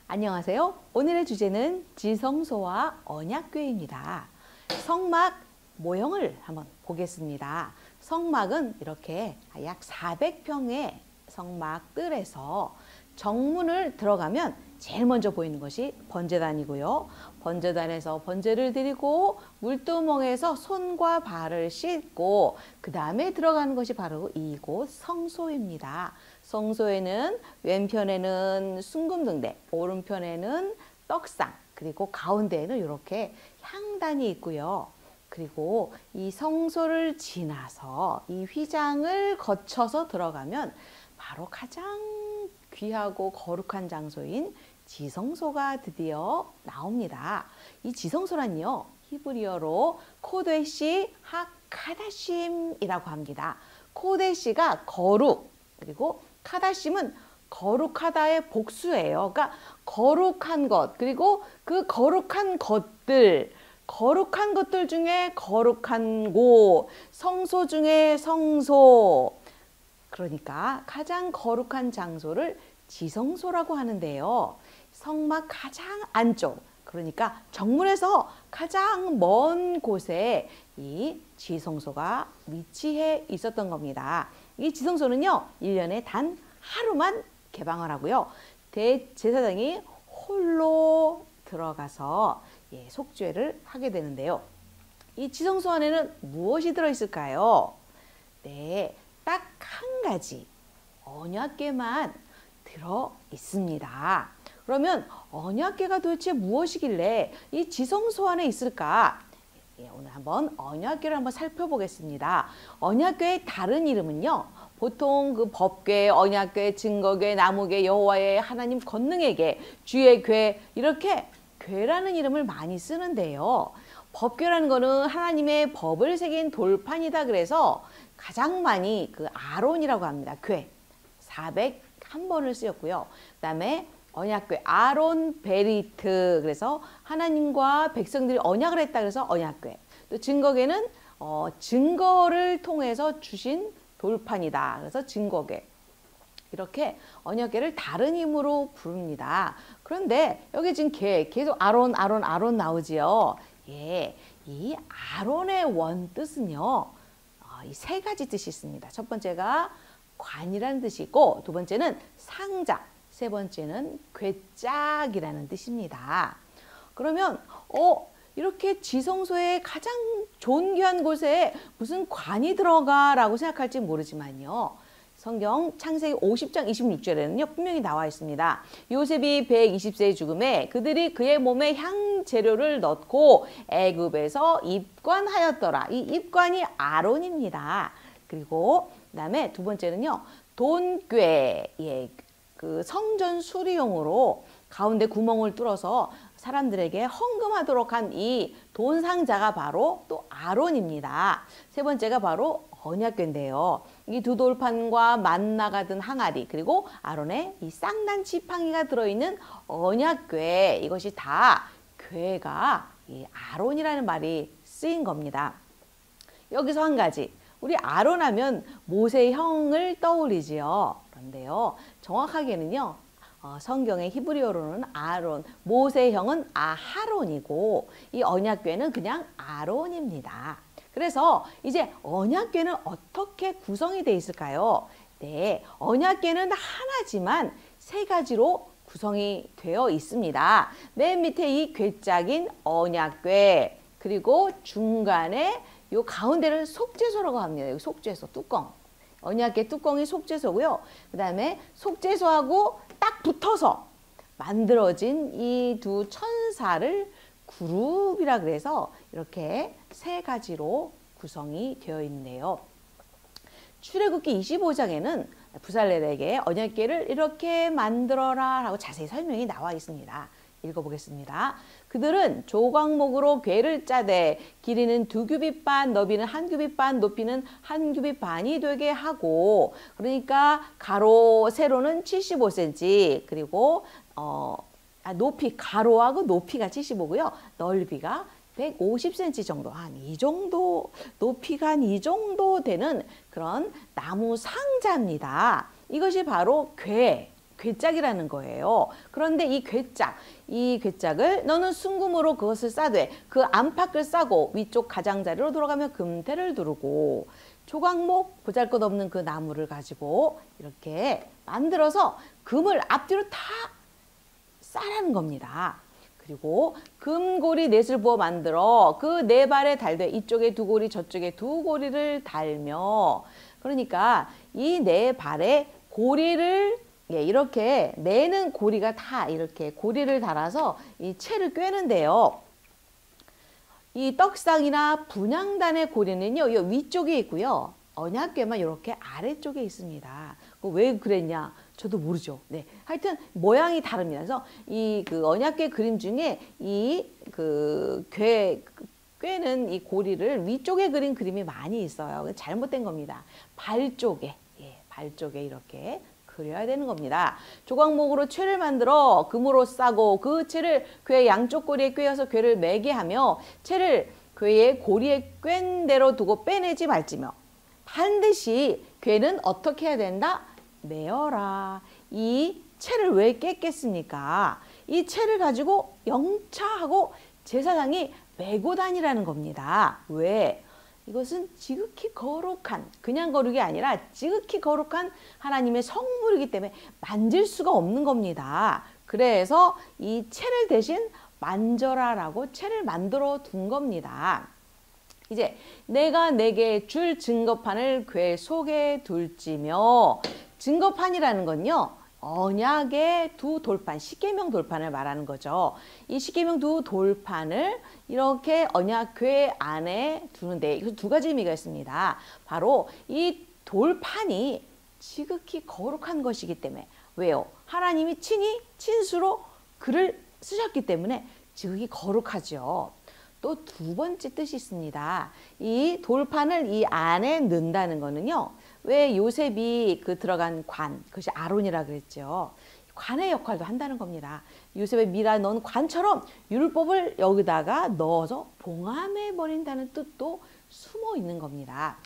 안녕하세요. 오늘의 주제는 지성소와 언약궤입니다. 성막 모형을 한번 보겠습니다. 성막은 이렇게 약 400평의 성막들에서 정문을 들어가면 제일 먼저 보이는 것이 번제단이고요. 번제단에서 번제를 드리고 물두멍에서 손과 발을 씻고 그 다음에 들어가는 것이 바로 이곳 성소입니다. 성소에는 왼편에는 순금등대, 오른편에는 떡상, 그리고 가운데에는 이렇게 향단이 있고요. 그리고 이 성소를 지나서 이 휘장을 거쳐서 들어가면 바로 가장 귀하고 거룩한 장소인 지성소가 드디어 나옵니다. 이 지성소란요, 히브리어로 코데시 하카다심이라고 합니다. 코데시가 거룩, 그리고 카다심은 거룩하다의 복수예요. 그러니까 거룩한 것, 그리고 그 거룩한 것들, 거룩한 것들 중에 거룩한 곳, 성소 중에 성소. 그러니까 가장 거룩한 장소를 지성소라고 하는데요. 성막 가장 안쪽, 그러니까 정문에서 가장 먼 곳에 이 지성소가 위치해 있었던 겁니다. 이 지성소는요, 1년에 단 하루만 개방을 하고요. 대제사장이 홀로 들어가서 속죄를 하게 되는데요. 이 지성소 안에는 무엇이 들어있을까요? 네, 딱 한 가지 언약궤만 들어 있습니다. 그러면 언약궤가 도대체 무엇이길래 이 지성소 안에 있을까? 오늘 한번 언약궤를 한번 살펴보겠습니다. 언약궤의 다른 이름은요, 보통 그 법궤, 언약궤, 증거궤, 나무궤, 여호와의 하나님 권능의 궤, 주의 궤, 이렇게 궤라는 이름을 많이 쓰는데요. 법궤라는 거는 하나님의 법을 새긴 돌판이다 그래서 가장 많이 그 아론이라고 합니다. 궤 401번을 쓰였고요. 그 다음에 언약궤 아론 베리트, 그래서 하나님과 백성들이 언약을 했다 그래서 언약궤. 또 증거궤는 증거를 통해서 주신 돌판이다 그래서 증거궤. 이렇게 언약궤를 다른 이름으로 부릅니다. 그런데 여기 지금 계속 아론 나오지요. 예, 이 아론의 원뜻은요, 이 세 가지 뜻이 있습니다. 첫 번째가 관이라는 뜻이 있고, 두 번째는 상자, 세 번째는 궤짝이라는 뜻입니다. 그러면 이렇게 지성소의 가장 존귀한 곳에 무슨 관이 들어가라고 생각할지 모르지만요. 성경 창세기 50장 26절에는요 분명히 나와 있습니다. 요셉이 120세의 죽음에 그들이 그의 몸에 향재료를 넣고 애굽에서 입관하였더라. 이 입관이 아론입니다. 그리고 그다음에 두 번째는요, 돈궤, 그 성전 수리용으로 가운데 구멍을 뚫어서 사람들에게 헌금하도록 한 이 돈 상자가 바로 또 아론입니다. 세 번째가 바로 언약궤인데요. 이 두 돌판과 만나가 든 항아리, 그리고 아론의 이 쌍난 지팡이가 들어있는 언약궤, 이것이 다 궤가 이 아론이라는 말이 쓰인 겁니다. 여기서 한 가지, 우리 아론 하면 모세의 형을 떠올리지요. 그런데요, 정확하게는요, 성경의 히브리어로는 아론, 모세의 형은 아하론이고 이 언약궤는 그냥 아론입니다. 그래서 이제 언약궤는 어떻게 구성이 되어 있을까요? 네, 언약궤는 하나지만 세 가지로 구성이 되어 있습니다. 맨 밑에 이 궤짝인 언약궤, 그리고 중간에 요 가운데를 속죄소라고 합니다. 여기 속죄소 뚜껑. 언약궤 뚜껑이 속죄소고요. 그 다음에 속죄소하고 딱 붙어서 만들어진 이 두 천사를 그룹이라 그래서 이렇게 세 가지로 구성이 되어 있네요. 출애굽기 25장에는 부살렐에게 언약궤를 이렇게 만들어라 라고 자세히 설명이 나와 있습니다. 읽어보겠습니다. 그들은 조각목으로 궤를 짜되 길이는 2규빗 반, 너비는 1규빗 반, 높이는 1규빗 반이 되게 하고, 그러니까 가로 세로는 75cm, 그리고 높이, 가로하고 높이가 75고요. 넓이가 150cm 정도, 한 이 정도, 높이가 한 이 정도 되는 그런 나무 상자입니다. 이것이 바로 궤. 괴짝이라는 거예요. 그런데 이 괴짝을 너는 순금으로 그것을 싸되 그 안팎을 싸고 위쪽 가장자리로 돌아가며 금태를 두르고 조각목 보잘것없는 그 나무를 가지고 이렇게 만들어서 금을 앞뒤로 다 싸라는 겁니다. 그리고 금고리 넷을 부어 만들어 그 네 발에 달되 이쪽에 두 고리 저쪽에 두 고리를 달며 그러니까 이 네 발에 고리를 이렇게 매는 고리가 다 이렇게 고리를 달아서 이 채를 꿰는데요. 이 떡상이나 분향단의 고리는요, 이 위쪽에 있고요. 언약궤만 이렇게 아래쪽에 있습니다. 왜 그랬냐? 저도 모르죠. 네. 하여튼 모양이 다릅니다. 그래서 이 그 언약궤 그림 중에 이 그 꿰는 이 고리를 위쪽에 그린 그림이 많이 있어요. 잘못된 겁니다. 발 쪽에, 발 쪽에 이렇게 그려야 되는 겁니다. 조각목으로 채를 만들어 금으로 싸고 그 채를 궤 양쪽 고리에 꿰어서 궤를 매게 하며 채를 궤의 고리에 꿰는 대로 두고 빼내지 말지며 반드시 궤는 어떻게 해야 된다? 매어라. 이 채를 왜 깼겠습니까? 이 채를 가지고 영차하고 제사장이 메고 다니라는 겁니다. 왜? 이것은 지극히 거룩한, 그냥 거룩이 아니라 지극히 거룩한 하나님의 성물이기 때문에 만질 수가 없는 겁니다. 그래서 이 채를 대신 만져라라고 채를 만들어 둔 겁니다. 이제 내가 내게 줄 증거판을 궤 속에 둘지며 증거판이라는 건요. 언약의 두 돌판, 십계명 돌판을 말하는 거죠. 이 십계명 두 돌판을 이렇게 언약궤 안에 두는데 두 가지 의미가 있습니다. 바로 이 돌판이 지극히 거룩한 것이기 때문에 왜요? 하나님이 친히 친수로 글을 쓰셨기 때문에 지극히 거룩하죠. 또 두 번째 뜻이 있습니다. 이 돌판을 이 안에 넣는다는 거는요. 왜 요셉이 그 들어간 관, 그것이 아론이라 그랬죠. 관의 역할도 한다는 겁니다. 요셉의 미라 넣은 관처럼 율법을 여기다가 넣어서 봉함해 버린다는 뜻도 숨어 있는 겁니다.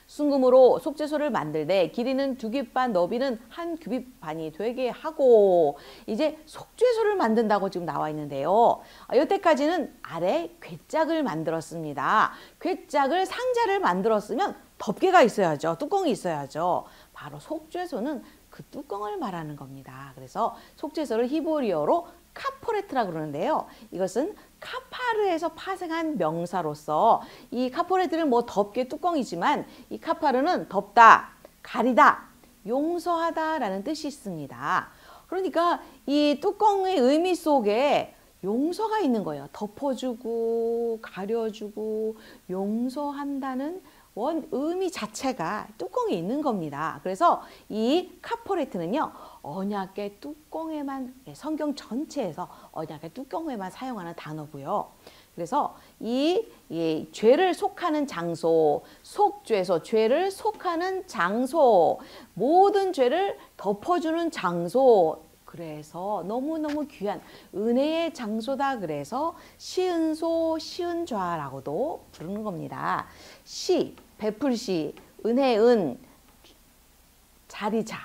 순금으로 속죄소를 만들되 길이는 2규빗 너비는 1규빗 되게 하고 이제 속죄소를 만든다고 지금 나와 있는데요. 여태까지는 아래 궤짝을 만들었습니다. 궤짝을 상자를 만들었으면 덮개가 있어야죠. 뚜껑이 있어야죠. 바로 속죄소는 그 뚜껑을 말하는 겁니다. 그래서 속죄소를 히브리어로 카포레트라고 그러는데요. 이것은 카파르에서 파생한 명사로서 이 카포레트는 뭐 덮개 뚜껑이지만 이 카파르는 덮다, 가리다, 용서하다라는 뜻이 있습니다. 그러니까 이 뚜껑의 의미 속에 용서가 있는 거예요. 덮어주고 가려주고 용서한다는 원 의미 자체가 뚜껑에 있는 겁니다. 그래서 이 카포레트는요. 언약의 뚜껑에만 성경 전체에서 언약의 뚜껑에만 사용하는 단어고요. 그래서 이 죄를 속하는 장소, 속죄소, 죄를 속하는 장소, 모든 죄를 덮어주는 장소. 그래서 너무너무 귀한 은혜의 장소다. 그래서 시은소, 시은좌라고도 부르는 겁니다. 시, 베풀시, 은혜은, 자리자.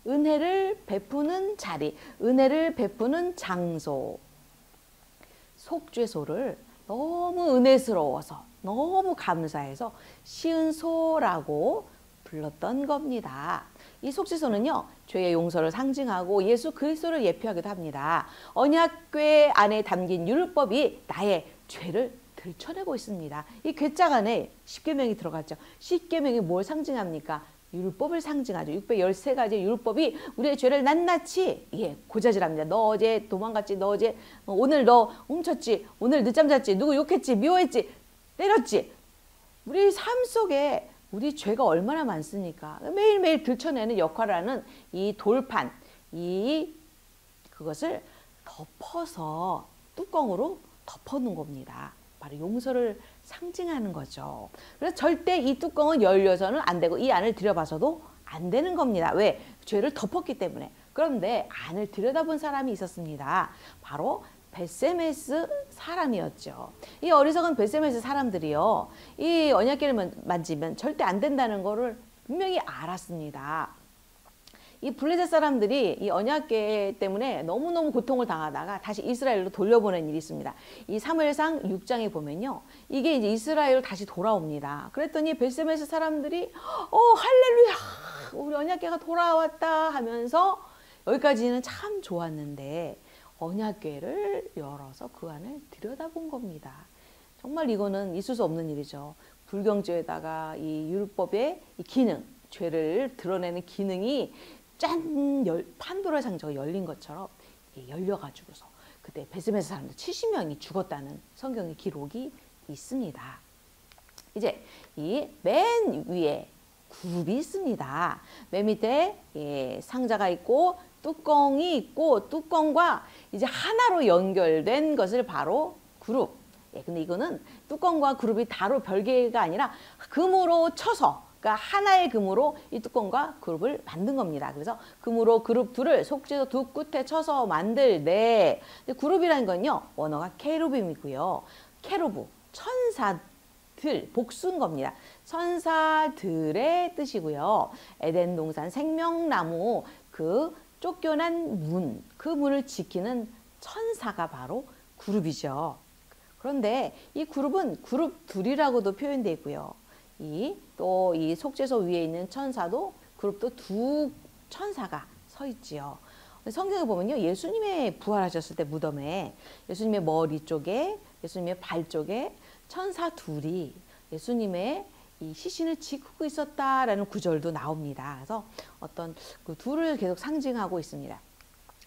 은혜를 베푸는 자리, 은혜를 베푸는 장소. 속죄소를 너무 은혜스러워서 너무 감사해서 시은소라고 불렀던 겁니다. 이 속죄소는요. 죄의 용서를 상징하고 예수 그리스도를 예표하기도 합니다. 언약궤 안에 담긴 율법이 나의 죄를 들춰내고 있습니다. 이 궤짝 안에 십계명이 들어갔죠. 십계명이 뭘 상징합니까? 율법을 상징하죠. 613가지 율법이 우리의 죄를 낱낱이 고자질합니다. 너 어제 도망갔지, 너 어제 오늘 너 훔쳤지, 오늘 늦잠 잤지, 누구 욕했지, 미워했지, 때렸지. 우리 삶 속에 우리 죄가 얼마나 많습니까? 매일매일 들춰내는 역할을 하는 이 돌판, 그것을 덮어서 뚜껑으로 덮어놓은 겁니다. 바로 용서를 상징하는 거죠. 그래서 절대 이 뚜껑은 열려서는 안 되고 이 안을 들여봐서도 안 되는 겁니다. 왜? 죄를 덮었기 때문에. 그런데 안을 들여다본 사람이 있었습니다. 바로 벳세메스 사람이었죠. 이 어리석은 벳세메스 사람들이요. 이 언약궤를 만지면 절대 안 된다는 거를 분명히 알았습니다. 이 블레셋 사람들이 이 언약궤 때문에 너무너무 고통을 당하다가 다시 이스라엘로 돌려보낸 일이 있습니다. 이 사무엘상 6장에 보면요. 이게 이제 이스라엘로 다시 돌아옵니다. 그랬더니 벳세메스 사람들이 할렐루야! 우리 언약궤가 돌아왔다 하면서 여기까지는 참 좋았는데 언약궤를 열어서 그 안을 들여다본 겁니다. 정말 이거는 있을 수 없는 일이죠. 불경죄에다가 이 율법의 이 기능, 죄를 드러내는 기능이 판도라 상자가 열린 것처럼 열려가지고서 그때 벳세메스 사람들 70명이 죽었다는 성경의 기록이 있습니다. 이제 이 맨 위에 그룹이 있습니다. 맨 밑에 상자가 있고 뚜껑이 있고 뚜껑과 이제 하나로 연결된 것을 바로 그룹. 근데 이거는 뚜껑과 그룹이 따로 별개가 아니라 금으로 쳐서 그러니까 하나의 금으로 이 뚜껑과 그룹을 만든 겁니다. 그래서 금으로 그룹 둘을 속죄소 두 끝에 쳐서 만들되 그룹이라는 건요. 원어가 케루빔이고요. 케루브, 천사들, 복수인 겁니다. 천사들의 뜻이고요. 에덴 동산 생명나무 그 쫓겨난 문, 그 문을 지키는 천사가 바로 그룹이죠. 그런데 이 그룹은 그룹 둘이라고도 표현되어 있고요. 또 이 속죄소 위에 있는 천사도 그룹도 두 천사가 서 있지요. 성경에 보면요. 예수님의 부활하셨을 때 무덤에 예수님의 머리 쪽에 예수님의 발 쪽에 천사 둘이 예수님의 이 시신을 지키고 있었다라는 구절도 나옵니다. 그래서 어떤 그 둘을 계속 상징하고 있습니다.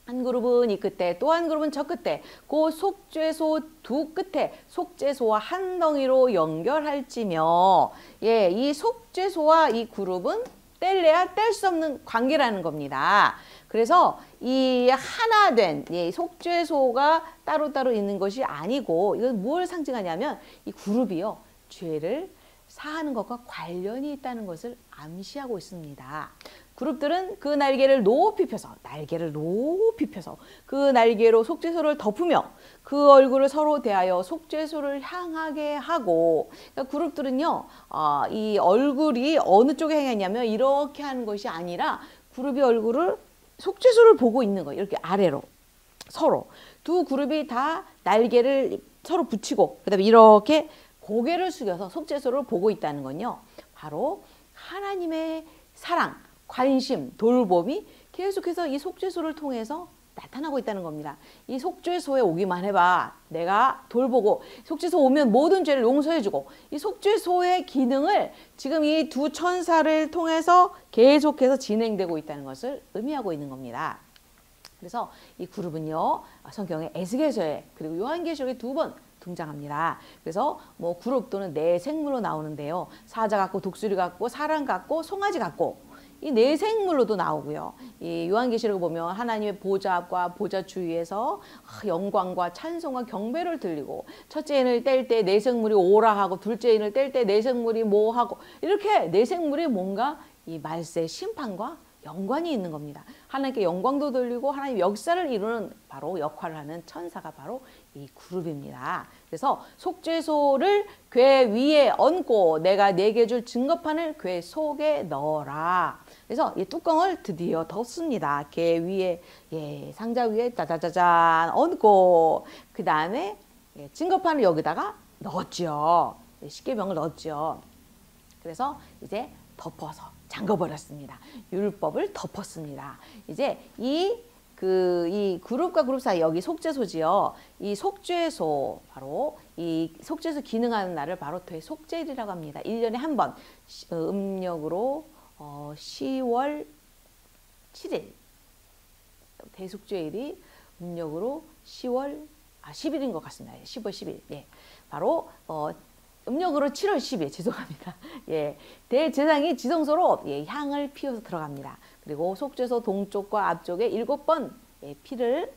한 그룹은 이 끝에 또 한 그룹은 저 끝에 그 속죄소 두 끝에 속죄소와 한 덩이로 연결할지며 이 속죄소와 이 그룹은 뗄래야 뗄 수 없는 관계라는 겁니다. 그래서 이 하나된 속죄소가 따로따로 있는 것이 아니고 이건 뭘 상징하냐면 이 그룹이요. 죄를 사하는 것과 관련이 있다는 것을 암시하고 있습니다. 그룹들은 그 날개를 높이 펴서 그 날개로 속죄소를 덮으며 그 얼굴을 서로 대하여 속죄소를 향하게 하고 그러니까 그룹들은요 이 얼굴이 어느 쪽에 향했냐면 이렇게 하는 것이 아니라 그룹이 얼굴을 속죄소를 보고 있는 거예요. 이렇게 아래로 서로 두 그룹이 다 날개를 서로 붙이고 그다음에 이렇게 고개를 숙여서 속죄소를 보고 있다는 건요. 바로 하나님의 사랑, 관심, 돌봄이 계속해서 이 속죄소를 통해서 나타나고 있다는 겁니다. 이 속죄소에 오기만 해봐. 내가 돌보고 속죄소 오면 모든 죄를 용서해주고 이 속죄소의 기능을 지금 이 두 천사를 통해서 계속해서 진행되고 있다는 것을 의미하고 있는 겁니다. 그래서 이 그룹은요. 성경의 에스겔서에 그리고 요한계시록에 2번 등장합니다. 그래서 뭐 그룹 또는 네 생물로 나오는데요. 사자 같고 독수리 같고 사람 같고 송아지 같고 이 네 생물로도 나오고요. 이 요한계시록을 보면 하나님의 보좌 앞과 보좌 주위에서 영광과 찬송과 경배를 들리고 첫째 인을 뗄 때 네 생물이 오라 하고 둘째 인을 뗄 때 네 생물이 뭐 하고 이렇게 네 생물이 뭔가 이 말세 심판과 연관이 있는 겁니다. 하나님께 영광도 돌리고 하나님 역사를 이루는 바로 역할을 하는 천사가 바로 이 그룹입니다. 그래서 속죄소를 궤 위에 얹고 내가 네게 줄 증거판을 궤 속에 넣어라. 그래서 이 뚜껑을 드디어 덮습니다. 궤 위에 상자 위에 짜자자잔 얹고 그 다음에 증거판을 여기다가 넣었죠. 십계명을 넣었죠. 그래서 이제 덮어서 잠궈버렸습니다. 율법을 덮었습니다. 이제 이 그룹과 그룹 사이 여기 속죄소지요. 이 속죄소 바로 이 속죄소 기능하는 날을 바로 대속죄일이라고 합니다. 1년에 한 번 음력으로 10월 7일 대속죄일이 음력으로 10일인 것 같습니다. 10월 10일. 바로 음력으로 7월 10일 죄송합니다. 대제사장이 지성소로 향을 피워서 들어갑니다. 그리고 속죄소 동쪽과 앞쪽에 7번 피를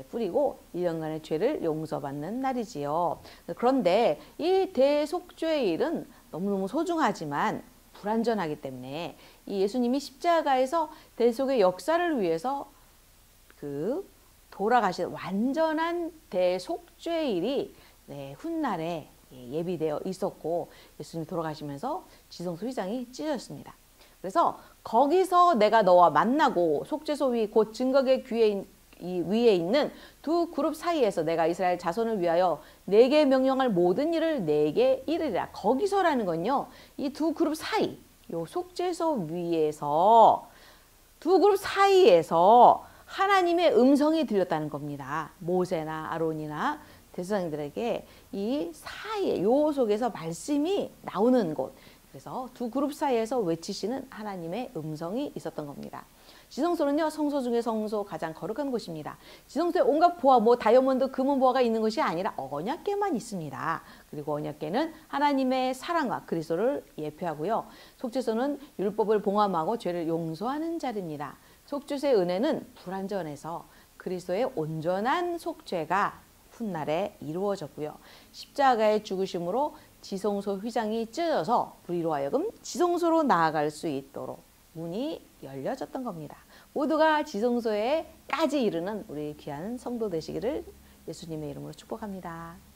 뿌리고 1년간의 죄를 용서받는 날이지요. 그런데 이 대속죄일은 너무너무 소중하지만 불완전하기 때문에 이 예수님이 십자가에서 대속의 역사를 위해서 돌아가신 완전한 대속죄일이 훗날에 예비되어 있었고 예수님이 돌아가시면서 지성소 휘장이 찢어졌습니다. 그래서 거기서 내가 너와 만나고 속죄소 위 곧 증거의 위에 있는 두 그룹 사이에서 내가 이스라엘 자손을 위하여 내게 명령할 모든 일을 내게 이르리라. 거기서라는 건요. 이 두 그룹 사이, 요 속죄소 위에서 두 그룹 사이에서 하나님의 음성이 들렸다는 겁니다. 모세나 아론이나 대제사장들에게 이 사이에 요 속에서 말씀이 나오는 곳. 그래서 두 그룹 사이에서 외치시는 하나님의 음성이 있었던 겁니다. 지성소는요, 성소 중에 성소 가장 거룩한 곳입니다. 지성소에 온갖 보화, 다이아몬드, 금은 보화가 있는 것이 아니라 언약궤만 있습니다. 그리고 언약궤는 하나님의 사랑과 그리스도를 예표하고요. 속죄소는 율법을 봉함하고 죄를 용서하는 자리입니다. 속죄소의 은혜는 불완전해서 그리스도의 온전한 속죄가 훗날에 이루어졌고요. 십자가의 죽으심으로 지성소 휘장이 찢어져서 우리로 하여금 지성소로 나아갈 수 있도록 문이 열려졌던 겁니다. 모두가 지성소에까지 이르는 우리 귀한 성도 되시기를 예수님의 이름으로 축복합니다.